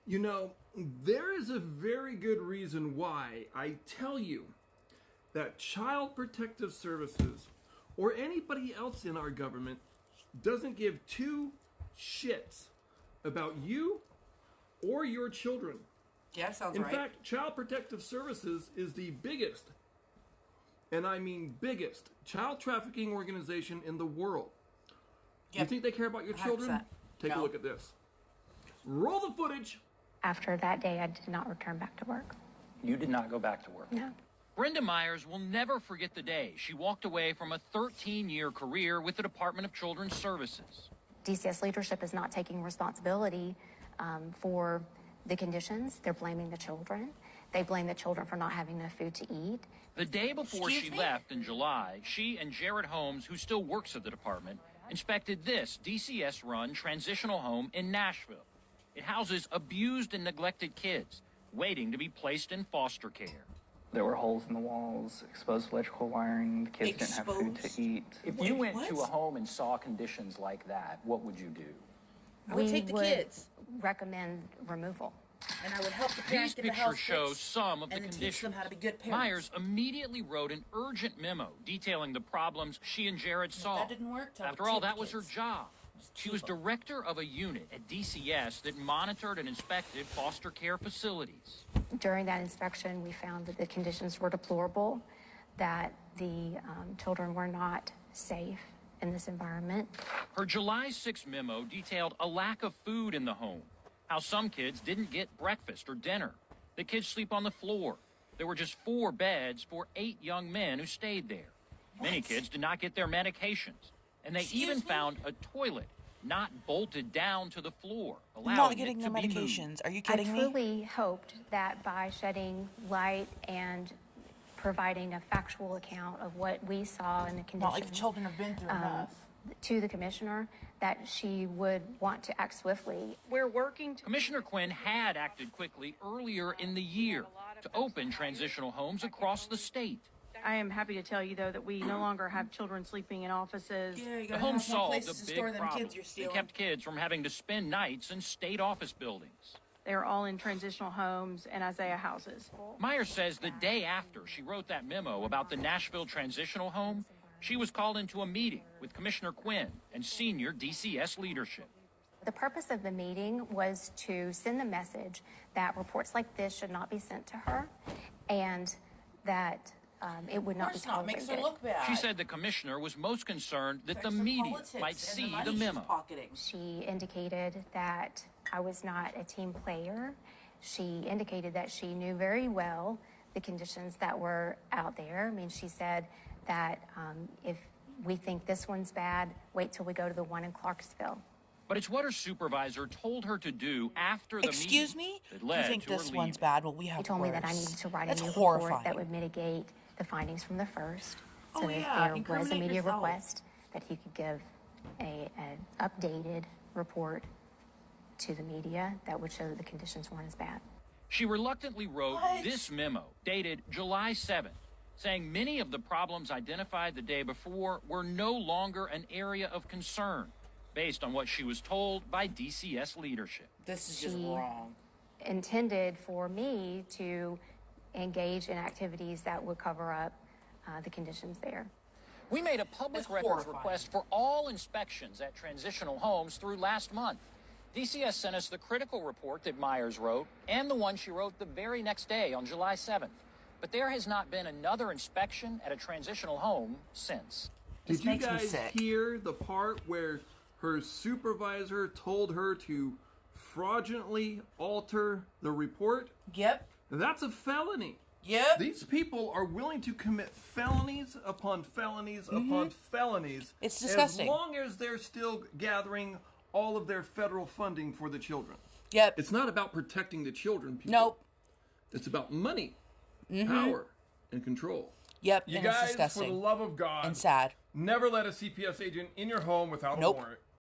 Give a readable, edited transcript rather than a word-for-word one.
You know, there is a very good reason why I tell you that Child Protective Services or anybody else in our government doesn't give two shits about you or your children. Yeah, sounds In right. fact, Child Protective Services is the biggest, and I mean biggest, child trafficking organization in the world. You think they care about your children? 100%. Take a No. look at this. Roll the footage. After that day, I did not return back to work. You did not go back to work. No. Brenda Myers will never forget the day she walked away from a 13-year career with the Department of Children's Services. DCS leadership is not taking responsibility for the conditions. They're blaming the children. They blame the children for not having enough food to eat. The day before Excuse she me? left in July, she and Jared Holmes, who still works at the department, inspected this DCS-run transitional home in Nashville. It houses abused and neglected kids waiting to be placed in foster care. There were holes in the walls, exposed electrical wiring, the kids didn't have food Exposed? to eat. If Wait, you went what? to a home and saw conditions like that, what would you do? I would take the kids, recommend removal. and I would help the These parents get the house pictures show fixed, some of the and then teach conditions. them how to be good parents. Myers immediately wrote an urgent memo detailing the problems she and Jared saw. that didn't work, tell After the all, kid that was her kids. job. She was director of a unit at DCS that monitored and inspected foster care facilities. During that inspection, we found that the conditions were deplorable, that the children were not safe in this environment. Her July 6 memo detailed a lack of food in the home, how some kids didn't get breakfast or dinner. The kids sleep on the floor. There were just 4 beds for 8 young men who stayed there. Many kids did not get their medications, and they Excuse even me? found a toilet not bolted down to the floor, allowing Not it getting to their be moved. medications. Are you I kidding me? truly hoped that by shedding light and providing a factual account of what we saw in the conditions Not like the children have been through enough. to the commissioner, that she would want to act swiftly. We're working to Commissioner Quinn had acted quickly earlier in the year to open transitional homes across the state. I am happy to tell you, though, that we no longer have children sleeping in offices. Yeah, you The gotta home have more solved places a to big store them problem. kids you're They stealing. kept kids from having to spend nights in state office buildings. They're all in transitional homes and Isaiah houses. Myers says the day after she wrote that memo about the Nashville transitional home, she was called into a meeting with Commissioner Quinn and senior DCS leadership. The purpose of the meeting was to send the message that reports like this should not be sent to her, and that it would Of not be course not. Makes tolerated. her look bad. She said the commissioner was most concerned that the Affects her media politics might and see money the she's memo. pocketing. She indicated that I was not a team player. She indicated that she knew very well the conditions that were out there. I mean, she said that if we think this one's bad, wait till we go to the one in Clarksville. But it's what her supervisor told her to do after the Excuse meeting me? that You led think to her this one's leaving. bad? Well, we have He told me that I worse. needed to write That's a new horrifying. report that would mitigate the findings from the first. Oh, So that yeah, there was a incriminate media yourself. request that he could give an updated report to the media that would show that the conditions weren't as bad. She reluctantly wrote What? this memo dated July 7th, saying many of the problems identified the day before were no longer an area of concern, based on what she was told by DCS leadership. This is just She- wrong. Intended for me to engage in activities that would cover up the conditions there. We made a public That's records horrifying. request for all inspections at transitional homes through last month. DCS sent us the critical report that Myers wrote and the one she wrote the very next day on July 7th. But there has not been another inspection at a transitional home since. This Did you makes me guys sick. hear the part where her supervisor told her to fraudulently alter the report? Yep. That's a felony. Yep. These people are willing to commit felonies upon felonies upon felonies. It's disgusting. As long as they're still gathering all of their federal funding for the children. Yep. It's not about protecting the children, people. Nope. It's about money, power, and control. Yep. You and it's guys, for disgusting. the love of God, and sad. never let a CPS agent in your home without Nope. a warrant.